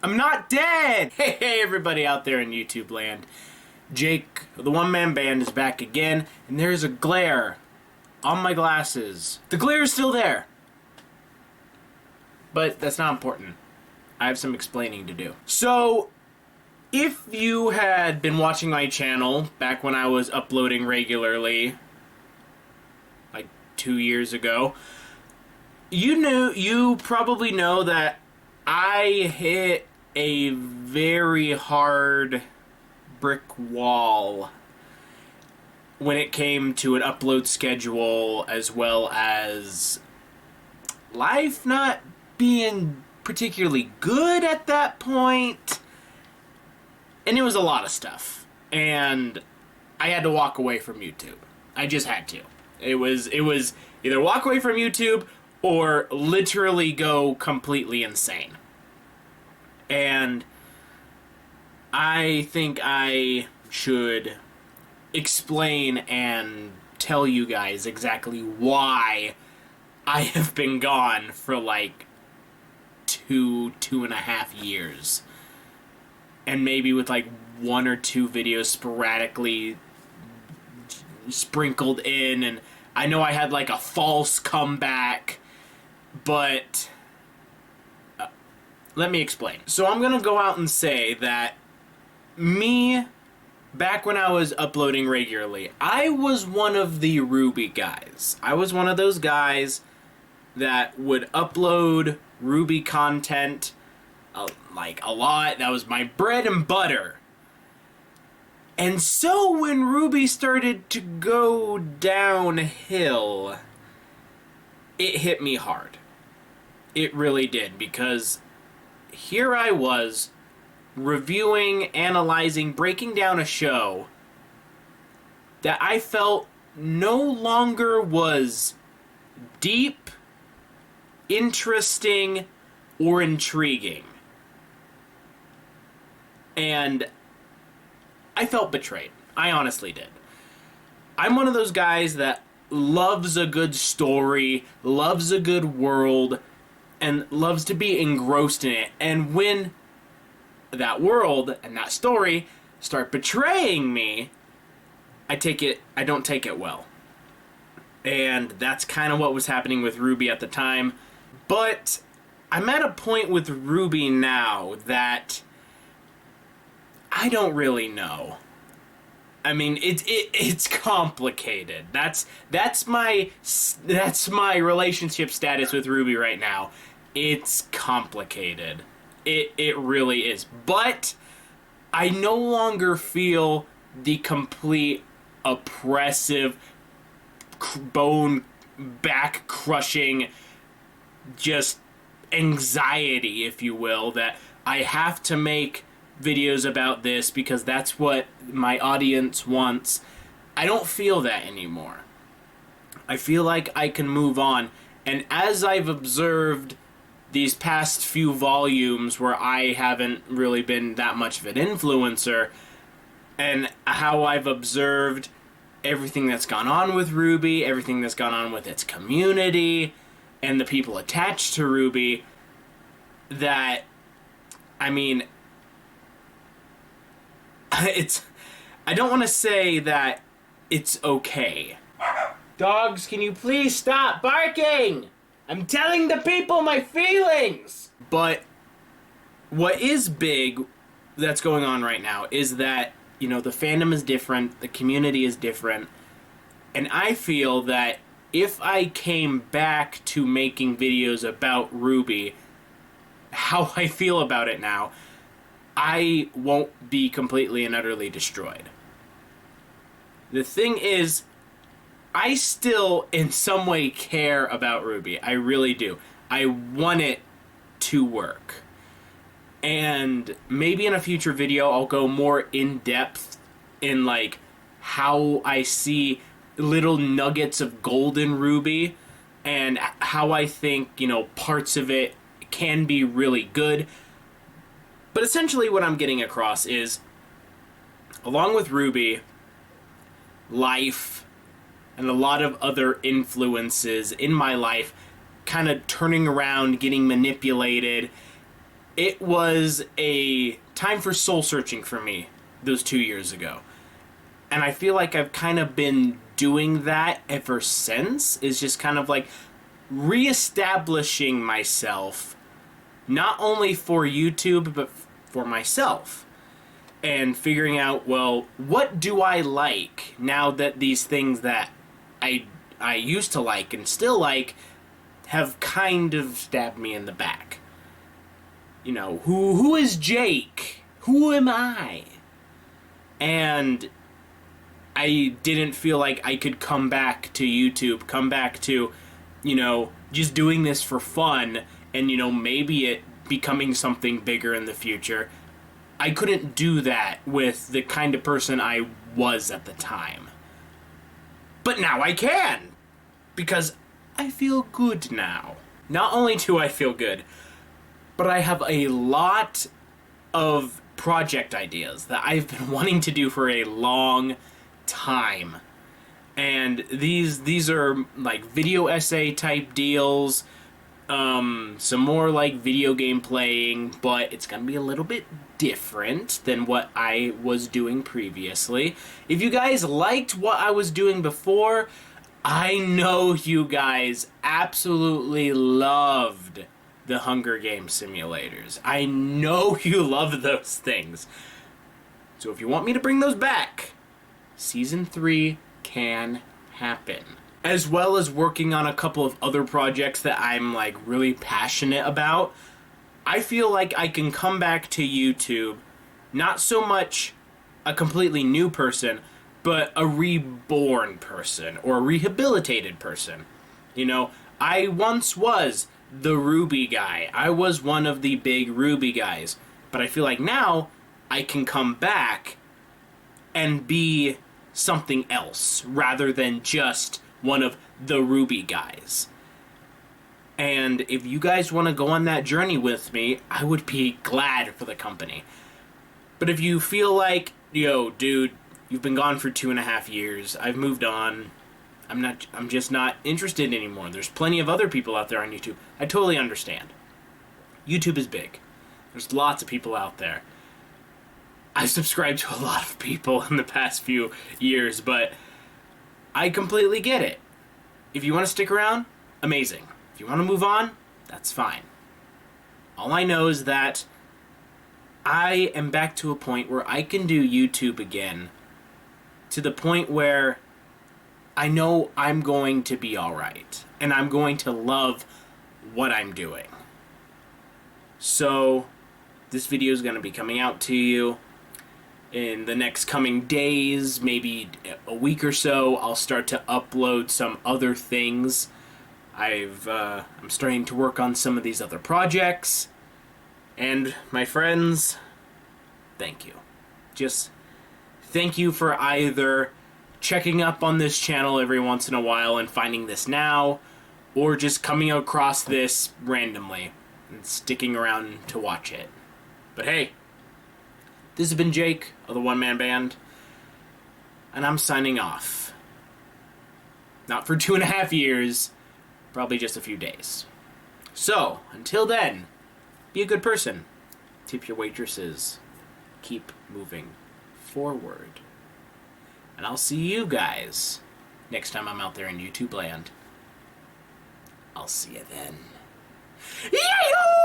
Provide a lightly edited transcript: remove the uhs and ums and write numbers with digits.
I'm not dead! Hey, everybody out there in YouTube land. Jake, the OneManBand, is back again, and there's a glare on my glasses. The glare is still there. But that's not important. I have some explaining to do. So, if you had been watching my channel back when I was uploading regularly, like 2 years ago, you probably know that I hit a very hard brick wall when it came to an upload schedule, as well as life not being particularly good at that point. And it was a lot of stuff. And I had to walk away from YouTube. I just had to. It was either walk away from YouTube or literally go completely insane. And I think I should explain and tell you guys exactly why I have been gone for like 2.5 years. And maybe with like 1 or 2 videos sporadically sprinkled in. And I know I had like a false comeback, but let me explain. So I'm gonna go out and say that me, back when I was uploading regularly, I was one of the RWBY guys. I was one of those guys that would upload RWBY content like a lot. That was my bread and butter. And so when RWBY started to go downhill, it hit me hard. It really did, because here I was reviewing, analyzing, breaking down a show that I felt no longer was deep, interesting, or intriguing. And I felt betrayed. I honestly did. I'm one of those guys that loves a good story, loves a good world, and loves to be engrossed in it. And when that world and that story start betraying me, I don't take it well. And that's kind of what was happening with RWBY at the time. But I'm at a point with RWBY now that I don't really know. I mean, it's complicated. That's my relationship status with RWBY right now. It's complicated. It really is. But I no longer feel the complete oppressive, bone back crushing, just anxiety, if you will, that I have to make videos about this because that's what my audience wants. I don't feel that anymore. I feel like I can move on. And as I've observed these past few volumes where I haven't really been that much of an influencer, and how I've observed everything that's gone on with RWBY, everything that's gone on with its community, and the people attached to RWBY, that, I mean, I don't want to say that it's okay. Dogs, can you please stop barking? I'm telling the people my feelings! But what is big that's going on right now is that, you know, the fandom is different, the community is different, and I feel that if I came back to making videos about RWBY, how I feel about it now, I won't be completely and utterly destroyed. The thing is, I still in some way care about RWBY. I really do. I want it to work. And maybe in a future video I'll go more in depth in like how I see little nuggets of gold in RWBY and how I think, you know, parts of it can be really good. But essentially what I'm getting across is, along with RWBY, life, and a lot of other influences in my life kind of turning around, getting manipulated, it was a time for soul searching for me those 2 years ago. And I feel like I've kind of been doing that ever since. Is just kind of like reestablishing myself, not only for YouTube, but for myself. And figuring out, well, what do I like now that these things that I used to like and still like have kind of stabbed me in the back. You know, who is Jake? Who am I? And I didn't feel like I could come back to YouTube, come back to, you know, just doing this for fun and, you know, maybe it becoming something bigger in the future. I couldn't do that with the kind of person I was at the time. But now I can! Because I feel good now. Not only do I feel good, but I have a lot of project ideas that I've been wanting to do for a long time. And these are like video essay type deals, some more like video game playing, but it's gonna be a little bit different than what I was doing previously. If you guys liked what I was doing before, I know you guys absolutely loved the Hunger Games simulators. I know you love those things. So if you want me to bring those back, Season 3 can happen. As well as working on a couple of other projects that I'm like really passionate about, I feel like I can come back to YouTube, not so much a completely new person, but a reborn person, or a rehabilitated person. You know, I once was the RWBY guy. I was one of the big RWBY guys. But I feel like now I can come back and be something else, rather than just one of the RWBY guys. And if you guys want to go on that journey with me, I would be glad for the company. But if you feel like, yo, dude, you've been gone for 2.5 years, I've moved on, I'm just not interested anymore. There's plenty of other people out there on YouTube. I totally understand. YouTube is big. There's lots of people out there. I've subscribed to a lot of people in the past few years, but I completely get it. If you want to stick around, amazing. If you want to move on, that's fine. All I know is that I am back to a point where I can do YouTube again, to the point where I know I'm going to be alright, and I'm going to love what I'm doing. So, this video is going to be coming out to you in the next coming days, maybe a week or so. I'll start to upload some other things. I'm starting to work on some of these other projects. And my friends, thank you. Just thank you for either checking up on this channel every once in a while and finding this now, or just coming across this randomly and sticking around to watch it. But hey, this has been Jake of the OneManBand, and I'm signing off. Not for 2.5 years, probably just a few days. So, until then, be a good person. Tip your waitresses. Keep moving forward. And I'll see you guys next time I'm out there in YouTube land. I'll see you then. Yee-hoo!